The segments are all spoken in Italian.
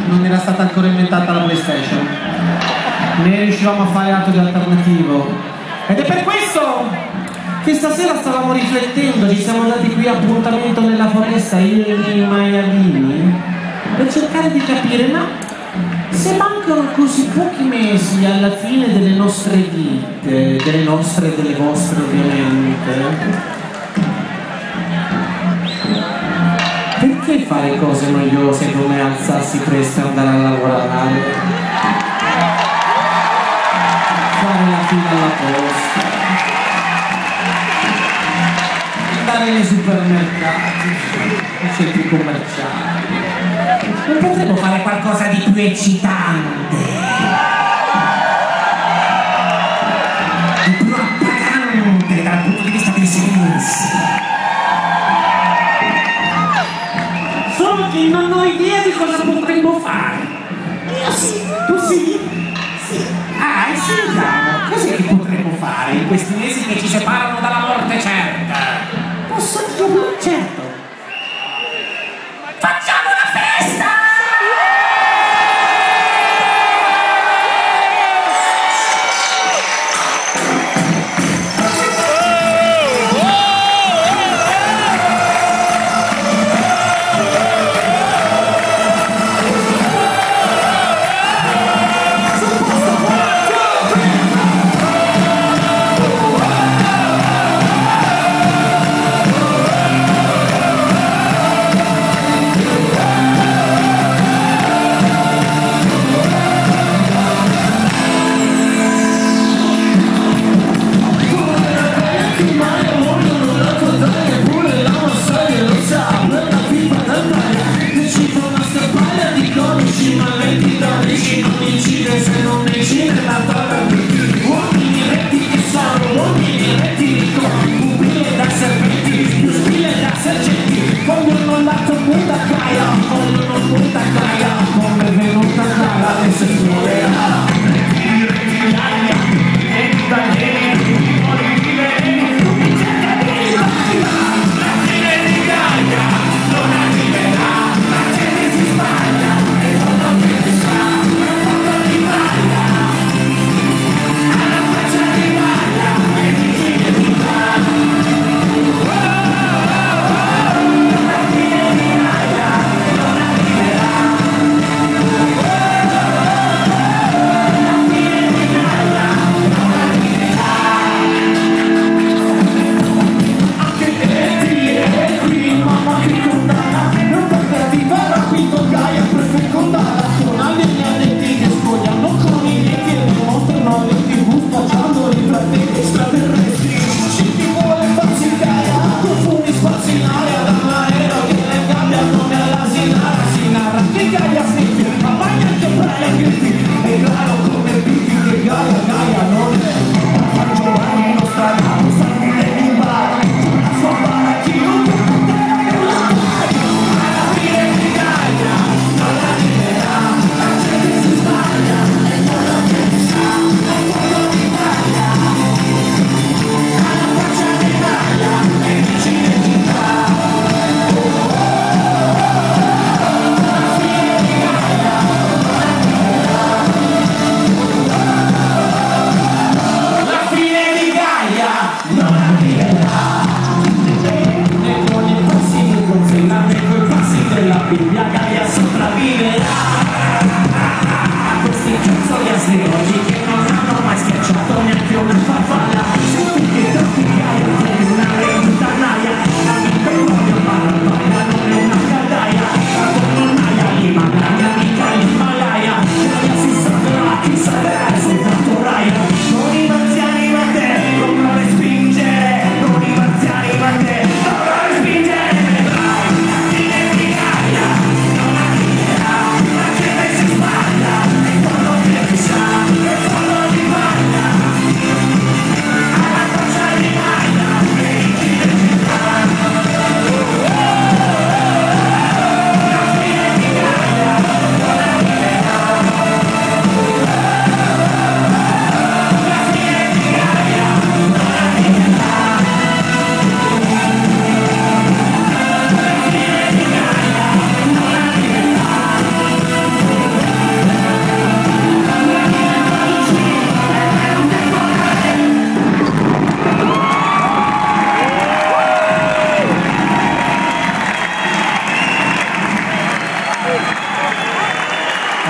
non era stata ancora inventata la PlayStation, né riuscivamo a fare altro di alternativo. Ed è per questo che stasera stavamo riflettendo, ci siamo dati qui appuntamento nella foresta, io e i miei maialini, per cercare di capire, ma se mancano così pochi mesi alla fine delle nostre vite, delle nostre e delle vostre ovviamente, perché fare cose noiose come alzarsi presto e andare a lavorare? Fare la fila alla posta, andare nei supermercati, nei centri commerciali. Non potremmo fare qualcosa di più eccitante, di più appagante dal punto di vista dei sensi? Solo che non ho idea di cosa potremmo fare. Io sì. Tu sì? Sì. Ah, e sentiamo, cos'è che potremmo fare in questi mesi che ci separano dalla morte certa? Posso dirlo? Certo. Facciamo una festa!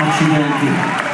Accidenti.